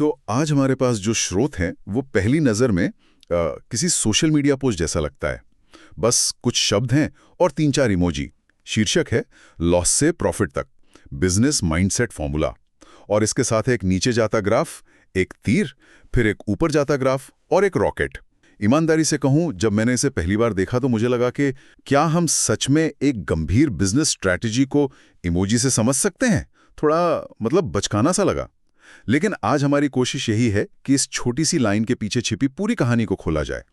तो आज हमारे पास जो स्रोत हैं वो पहली नज़र में किसी सोशल मीडिया पोस्ट जैसा लगता है। बस कुछ शब्द हैं और 3-4 इमोजी। शीर्षक है लॉस से प्रॉफिट तक, बिजनेस माइंडसेट फॉर्मूला, और इसके साथ एक नीचे जाता ग्राफ, एक तीर, फिर एक ऊपर जाता ग्राफ और एक रॉकेट। ईमानदारी से कहूं, जब मैंने इसे पहली बार देखा तो मुझे लगा कि क्या हम सच में एक गंभीर बिजनेस स्ट्रैटेजी को इमोजी से समझ सकते हैं। थोड़ा बचकाना सा लगा। लेकिन आज हमारी कोशिश यही है कि इस छोटी सी लाइन के पीछे छिपी पूरी कहानी को खोला जाए।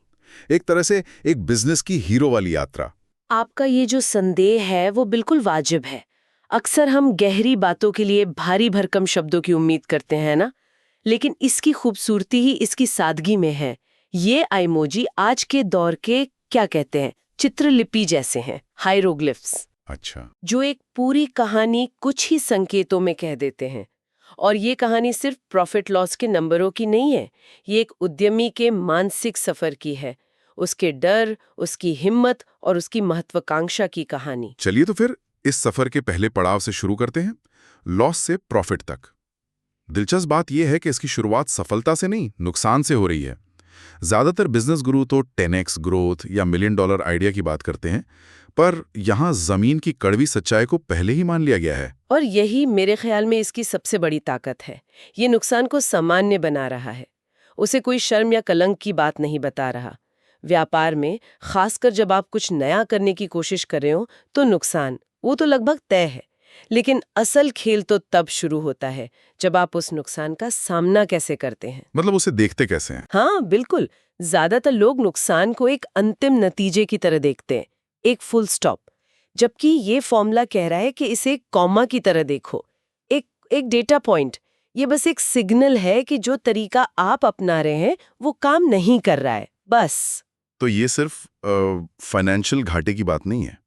एक तरह से एक बिजनेस की हीरो वाली यात्रा। आपका ये जो संदेह है वो बिल्कुल वाजिब है। अक्सर हम गहरी बातों के लिए भारी भरकम शब्दों की उम्मीद करते हैं ना, लेकिन इसकी खूबसूरती ही इसकी सादगी में है। ये आइमोजी आज के दौर के क्या कहते हैं, चित्रलिपि जैसे हैं, हायरोग्लिफ्स। अच्छा। जो एक पूरी कहानी कुछ ही संकेतों में कह देते हैं। और ये कहानी सिर्फ प्रॉफिट लॉस के नंबरों की नहीं है, ये एक उद्यमी के मानसिक सफर की है, उसके डर, उसकी हिम्मत और उसकी महत्वाकांक्षा की कहानी। चलिए तो फिर इस सफर के पहले पड़ाव से शुरू करते हैं, लॉस से प्रॉफिट तक। दिलचस्प बात यह है कि इसकी शुरुआत सफलता से नहीं, नुकसान से हो रही है। ज्यादातर बिजनेस गुरु तो 10x ग्रोथ या $1 मिलियन आइडिया की बात करते हैं, पर यहां जमीन की कड़वी सच्चाई को पहले ही मान लिया गया है। और यही मेरे ख्याल में इसकी सबसे बड़ी ताकत है। ये नुकसान को सामान्य बना रहा है, उसे कोई शर्म या कलंक की बात नहीं बता रहा। व्यापार में खासकर जब आप कुछ नया करने की कोशिश कर रहे हो तो नुकसान वो तो लगभग तय है, लेकिन असल खेल तो तब शुरू होता है जब आप उस नुकसान का सामना कैसे करते हैं। मतलब उसे देखते कैसे हैं? हाँ बिल्कुल, ज्यादातर लोग नुकसान को एक अंतिम नतीजे की तरह देखते हैं, एक फुल स्टॉप, जबकि ये फॉर्मूला कह रहा है कि इसे एक कॉमा की तरह देखो, एक डेटा पॉइंट। ये बस एक सिग्नल है कि जो तरीका आप अपना रहे हैं वो काम नहीं कर रहा है, बस। तो ये सिर्फ फाइनेंशियल घाटे की बात नहीं है,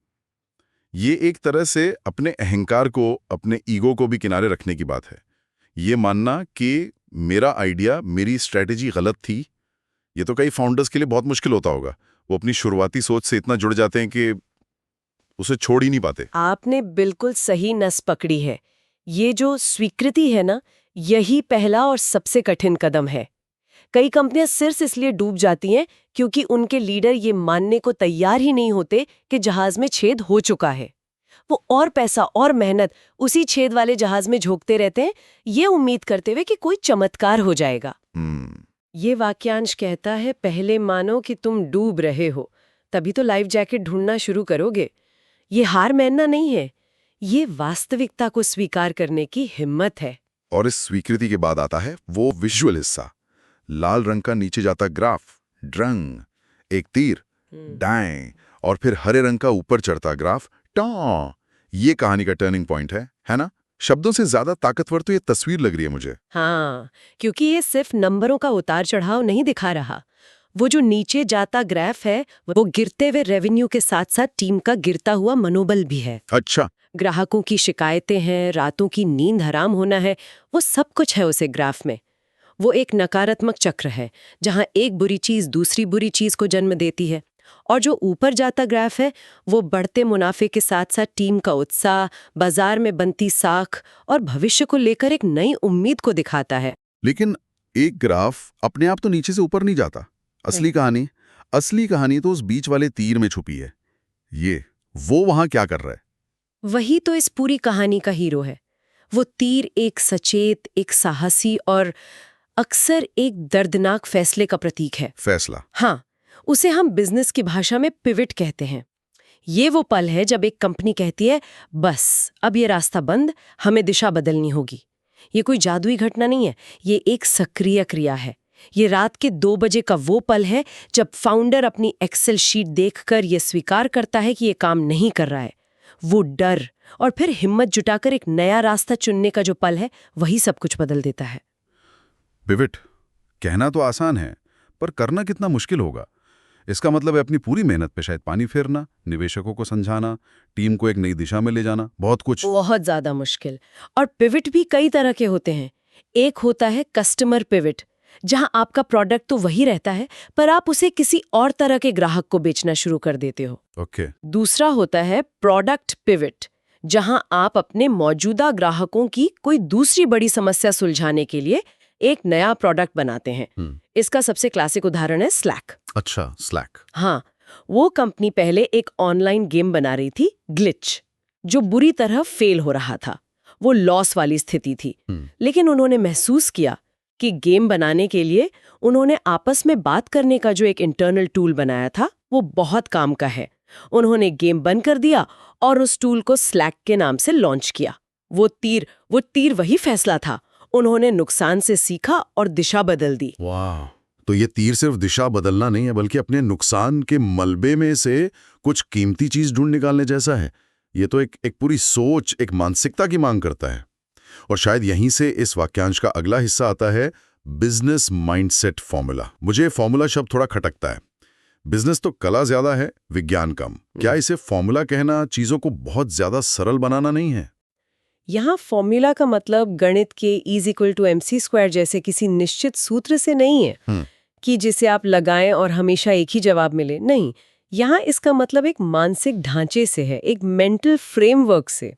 ये एक तरह से अपने अहंकार को, अपने ईगो को भी किनारे रखने की बात है। ये मानना कि मेरा आइडिया, मेरी स्ट्रैटेजी गलत थी। ये तो कई फाउंडर्स के लिए बहुत मुश्किल होता होगा। वो अपनी शुरुआती सोच से इतना जुड़ जाते हैं कि उसे छोड़ ही नहीं पाते। आपने बिल्कुल सही नस पकड़ी है। ये जो स्वीकृति है ना, यही पहला और सबसे कठिन कदम है। कई कंपनियां सिर्फ इसलिए डूब जाती हैं क्योंकि उनके लीडर ये मानने को तैयार ही नहीं होते कि जहाज में छेद हो चुका है। वो और पैसा और मेहनत उसी छेद वाले जहाज में झोंकते रहते हैं, ये उम्मीद करते हुए कि कोई चमत्कार हो जाएगा। ये वाक्यांश कहता है, पहले मानो कि तुम डूब रहे हो, तभी तो लाइफ जैकेट ढूंढना शुरू करोगे। ये हार मानना नहीं है, ये वास्तविकता को स्वीकार करने की हिम्मत है। और इस स्वीकृति के बाद आता है वो विजुअल हिस्सा। लाल रंग का नीचे जाता ग्राफ, ड्रंग, एक तीर, डाएं, और फिर हरे रंग का ऊपर चढ़ता ग्राफ, टॉ। ये कहानी का टर्निंग पॉइंट है ना? शब्दों से ज्यादा ताकतवर तो ये तस्वीर लग रही है मुझे। हाँ, क्योंकि ये सिर्फ नंबरों का उतार चढ़ाव नहीं दिखा रहा। वो जो नीचे जाता ग्राफ है, वो गिरते हुए रेवेन्यू के साथ साथ टीम का गिरता हुआ मनोबल भी है। अच्छा। ग्राहकों की शिकायतें हैं, रातों की नींद हराम होना है, वो सब कुछ है उसे ग्राफ में। वो एक नकारात्मक चक्र है जहां एक बुरी चीज दूसरी बुरी चीज को जन्म देती है। और जो ऊपर जाता ग्राफ है, वो बढ़ते मुनाफे के साथ साथ टीम का उत्साह, बाजार में बनती साख और भविष्य को लेकर एक नई उम्मीद को दिखाता है। लेकिन एक ग्राफ अपने आप तो नीचे से ऊपर नहीं जाता। असली कहानी तो उस बीच वाले तीर में छुपी है। वो वहां क्या कर रहा है? वही तो इस पूरी कहानी का हीरो है। वो तीर एक सचेत, एक साहसी और अक्सर एक दर्दनाक फैसले का प्रतीक है। फैसला? हाँ, उसे हम बिजनेस की भाषा में पिवट कहते हैं। ये वो पल है जब एक कंपनी कहती है, बस अब ये रास्ता बंद, हमें दिशा बदलनी होगी। ये कोई जादुई घटना नहीं है, ये एक सक्रिय क्रिया है। ये रात के 2 बजे का वो पल है जब फाउंडर अपनी एक्सेल शीट देखकर ये स्वीकार करता है कि ये काम नहीं कर रहा है। वो डर और फिर हिम्मत जुटाकर एक नया रास्ता चुनने का जो पल है, वही सब कुछ बदल देता है। पिवट कहना तो आसान है, पर करना कितना मुश्किल होगा। इसका मतलब है अपनी पूरी मेहनत पे शायद पानी फेरना, निवेशकों को समझाना, टीम को एक नई दिशा में ले जाना, बहुत ज्यादा मुश्किल। और पिवट भी कई तरह के होते हैं। एक होता है कस्टमर पिवट, जहां आपका प्रोडक्ट तो वही रहता है, पर आप उसे किसी और तरह के ग्राहक को बेचना शुरू कर देते हो। ओके। दूसरा होता है प्रोडक्ट पिवट, जहां आप अपने मौजूदा ग्राहकों की कोई दूसरी बड़ी समस्या सुलझाने के लिए एक नया प्रोडक्ट बनाते हैं। इसका सबसे क्लासिक उदाहरण है स्लैक। अच्छा, स्लैक। हाँ, वो कंपनी पहले एक ऑनलाइन गेम बना रही थी, ग्लिच, जो बुरी तरह फेल हो रहा था। वो लॉस वाली स्थिति थी। लेकिन उन्होंने महसूस किया कि गेम बनाने के लिए उन्होंने आपस में बात करने का जो एक इंटरनल टूल बनाया था, वो बहुत काम का है। उन्होंने गेम बंद कर दिया और उस टूल को स्लैक के नाम से लॉन्च किया। वो तीर वही फैसला था। उन्होंने नुकसान से सीखा और दिशा बदल दी। वाह, तो ये तीर सिर्फ दिशा बदलना नहीं है, बल्कि अपने नुकसान के मलबे में से कुछ कीमती चीज ढूंढ निकालने जैसा है। ये तो एक पूरी सोच, एक मानसिकता की मांग करता है। और शायद यहीं से इस वाक्यांश का अगला हिस्सा आता है, बिजनेस माइंडसेट फॉर्मूला। मुझे फॉर्मूला शब्द थोड़ा खटकता है। बिजनेस तो कला ज्यादा है, विज्ञान कम। क्या इसे फॉर्मूला कहना चीजों को बहुत ज्यादा सरल बनाना नहीं है? यहाँ फॉर्मूला का मतलब गणित के E=mc² जैसे किसी निश्चित सूत्र से नहीं है कि जिसे आप लगाएं और हमेशा एक ही जवाब मिले। नहीं, यहाँ इसका मतलब एक मानसिक ढांचे से है, एक मेंटल फ्रेमवर्क से,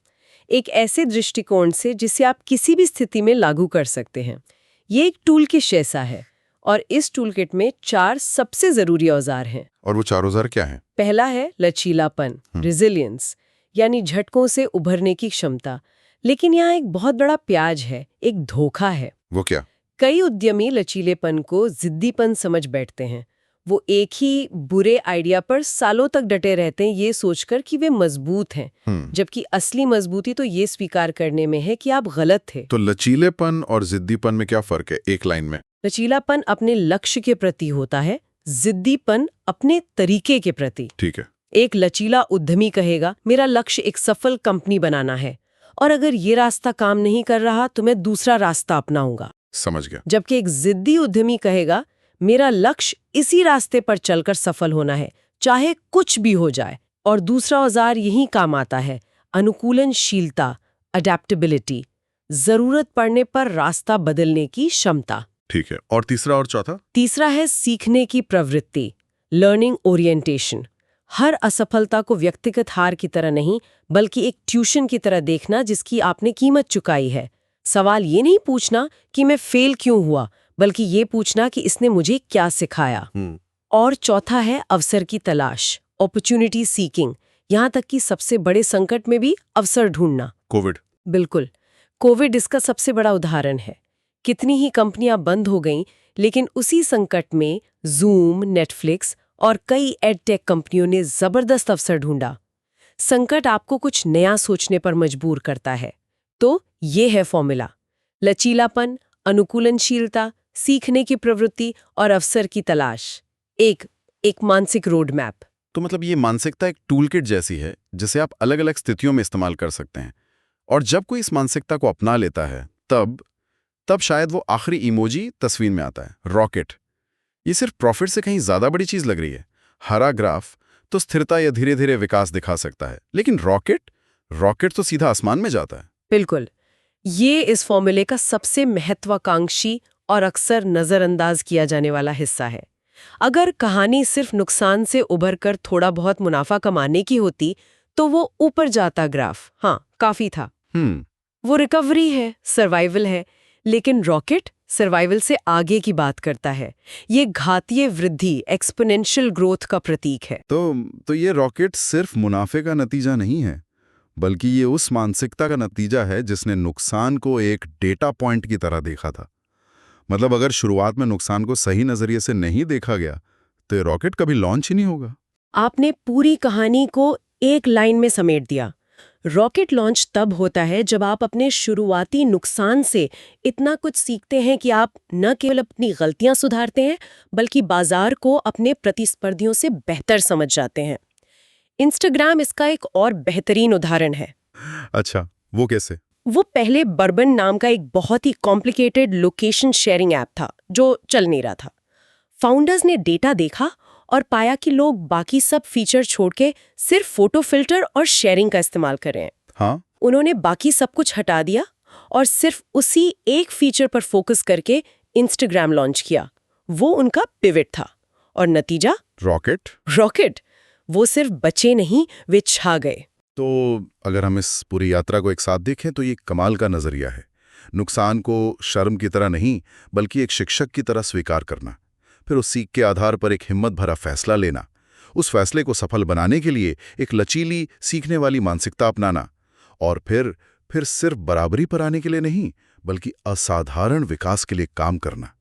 एक ऐसे दृष्टिकोण से जिसे आप किसी भी स्थिति में लागू कर सकते हैं। ये एक टूल किट जैसा है और इस टूल किट में 4 सबसे जरूरी औजार हैं। और वो 4 औजार क्या हैं? पहला है लचीलापन, रेजिलियंस, यानी झटकों से उभरने की क्षमता। लेकिन यहाँ एक बहुत बड़ा प्याज है, एक धोखा है। वो क्या? कई उद्यमी लचीलेपन को जिद्दीपन समझ बैठते हैं। वो एक ही बुरे आइडिया पर सालों तक डटे रहते हैं, ये सोचकर कि वे मजबूत हैं, जबकि असली मजबूती तो ये स्वीकार करने में है कि आप गलत थे। तो लचीलेपन और जिद्दीपन में क्या फर्क है, एक लाइन में? लचीलापन अपने लक्ष्य के प्रति होता है, जिद्दीपन अपने तरीके के प्रति। ठीक है। एक लचीला उद्यमी कहेगा, मेरा लक्ष्य एक सफल कंपनी बनाना है, और अगर ये रास्ता काम नहीं कर रहा तो मैं दूसरा रास्ता अपनाऊंगा। समझ गया। जबकि एक जिद्दी उद्यमी कहेगा, मेरा लक्ष्य इसी रास्ते पर चलकर सफल होना है, चाहे कुछ भी हो जाए। और दूसरा औजार यही काम आता है, अनुकूलनशीलता, अडेप्टेबिलिटी, जरूरत पड़ने पर रास्ता बदलने की क्षमता। ठीक है। और तीसरा और चौथा? तीसरा है सीखने की प्रवृत्ति, लर्निंग ओरिएंटेशन। हर असफलता को व्यक्तिगत हार की तरह नहीं, बल्कि एक ट्यूशन की तरह देखना जिसकी आपने कीमत चुकाई है। सवाल ये नहीं पूछना कि मैं फेल क्यों हुआ, बल्कि ये पूछना कि इसने मुझे क्या सिखाया। और चौथा है अवसर की तलाश, अपॉर्चुनिटी सीकिंग। यहाँ तक कि सबसे बड़े संकट में भी अवसर ढूंढना। कोविड। बिल्कुल, कोविड इसका सबसे बड़ा उदाहरण है। कितनी ही कंपनियां बंद हो गईं, लेकिन उसी संकट में जूम, नेटफ्लिक्स और कई एडटेक कंपनियों ने जबरदस्त अवसर ढूंढा। संकट आपको कुछ नया सोचने पर मजबूर करता है। तो ये है फॉर्मूला, लचीलापन, अनुकूलनशीलता, सीखने की प्रवृत्ति और अवसर की तलाश। एक मानसिक रोड मैप। तो मतलब ये मानसिकता एक टूल किट जैसी है जिसे आप अलग अलग स्थितियों में इस्तेमाल कर सकते हैं। और जब कोई इस मानसिकता को अपना लेता है तब शायद वो आखिरी इमोजी तस्वीर में आता है, रॉकेट। ये सिर्फ प्रॉफिट से कहीं ज्यादा बड़ी चीज लग रही है। हरा ग्राफ तो स्थिरता या धीरे धीरे विकास दिखा सकता है, लेकिन रॉकेट तो सीधा आसमान में जाता है। बिल्कुल, ये इस फॉर्मूले का सबसे महत्वाकांक्षी और अक्सर नजरअंदाज किया जाने वाला हिस्सा है। अगर कहानी सिर्फ नुकसान से उभरकर थोड़ा बहुत मुनाफा कमाने की होती तो वो ऊपर जाता ग्राफ, हाँ, काफी था। वो रिकवरी है, सर्वाइवल है। लेकिन रॉकेट सर्वाइवल से आगे की बात करता है। ये घातीय वृद्धि, एक्सपोनेंशियल ग्रोथ का प्रतीक है। तो ये रॉकेट सिर्फ मुनाफे का नतीजा नहीं है, बल्कि ये उस मानसिकता का नतीजा है जिसने नुकसान को एक डेटा पॉइंट की तरह देखा था। मतलब अगर शुरुआत में नुकसान को सही नजरिए से नहीं देखा गया तो ये रॉकेट कभी लॉन्च ही नहीं होगा। आपने पूरी कहानी को एक लाइन में समेट दिया। रॉकेट लॉन्च तब होता है जब आप अपने शुरुआती नुकसान से इतना कुछ सीखते हैं कि आप न केवल अपनी गलतियां सुधारते हैं, बल्कि बाजार को अपने प्रतिस्पर्धियों से बेहतर समझ जाते हैं। इंस्टाग्राम इसका एक और बेहतरीन उदाहरण है। अच्छा, वो कैसे? वो पहले बर्बन नाम का एक बहुत ही कॉम्प्लिकेटेड लोकेशन शेयरिंग ऐप था जो चल नहीं रहा था। फाउंडर्स ने डेटा देखा और पाया कि लोग बाकी सब फीचर छोड़ के सिर्फ फोटो फिल्टर और शेयरिंग का इस्तेमाल कर रहे हैं। हाँ? उन्होंने बाकी सब कुछ हटा दिया और सिर्फ उसी एक फीचर पर फोकस करके इंस्टाग्राम लॉन्च किया। वो उनका पिवट था। और नतीजा? रॉकेट। वो सिर्फ बचे नहीं, वे छा गए। तो अगर हम इस पूरी यात्रा को एक साथ देखें तो ये कमाल का नजरिया है। नुकसान को शर्म की तरह नहीं, बल्कि एक शिक्षक की तरह स्वीकार करना, फिर उस सीख के आधार पर एक हिम्मत भरा फैसला लेना, उस फैसले को सफल बनाने के लिए एक लचीली, सीखने वाली मानसिकता अपनाना, और फिर सिर्फ बराबरी पर आने के लिए नहीं, बल्कि असाधारण विकास के लिए काम करना।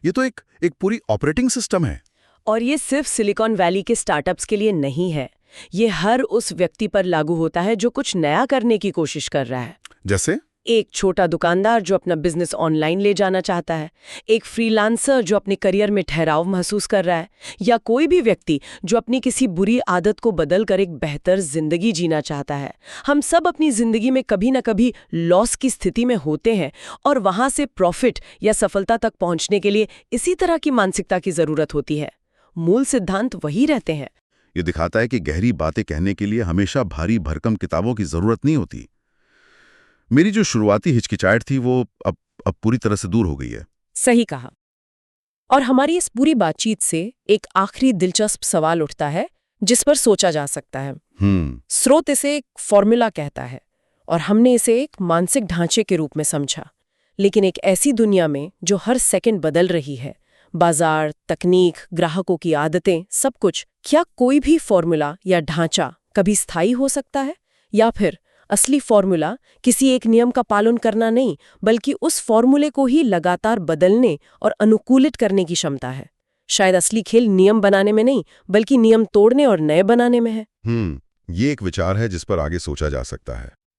ये तो एक पूरी ऑपरेटिंग सिस्टम है। और ये सिर्फ सिलिकॉन वैली के स्टार्टअप्स के लिए नहीं है, ये हर उस व्यक्ति पर लागू होता है जो कुछ नया करने की कोशिश कर रहा है। जैसे एक छोटा दुकानदार जो अपना बिजनेस ऑनलाइन ले जाना चाहता है, एक फ्रीलांसर जो अपने करियर में ठहराव महसूस कर रहा है, या कोई भी व्यक्ति जो अपनी किसी बुरी आदत को बदलकर एक बेहतर जिंदगी जीना चाहता है। हम सब अपनी जिंदगी में कभी न कभी लॉस की स्थिति में होते हैं और वहां से प्रॉफिट या सफलता तक पहुंचने के लिए इसी तरह की मानसिकता की जरूरत होती है। मूल सिद्धांत वही रहते हैं। ये दिखाता है कि गहरी बातें कहने के लिए हमेशा भारी भरकम किताबों की जरूरत नहीं होती। मेरी जो शुरुआती हिचकिचाहट थी वो अब पूरी तरह से दूर हो गई है। सही कहा। और हमारी इस पूरी बातचीत से एक आखिरी दिलचस्प सवाल उठता है जिस पर सोचा जा सकता है। स्रोत इसे एक फॉर्मूला कहता है और हमने इसे एक मानसिक ढांचे के रूप में समझा, लेकिन एक ऐसी दुनिया में जो हर सेकंड बदल रही है, बाजार, तकनीक, ग्राहकों की आदतें, सब कुछ, क्या कोई भी फॉर्मूला या ढांचा कभी स्थायी हो सकता है? या फिर असली फॉर्मूला किसी एक नियम का पालन करना नहीं, बल्कि उस फॉर्मूले को ही लगातार बदलने और अनुकूलित करने की क्षमता है? शायद असली खेल नियम बनाने में नहीं, बल्कि नियम तोड़ने और नए बनाने में है। ये एक विचार है जिस पर आगे सोचा जा सकता है।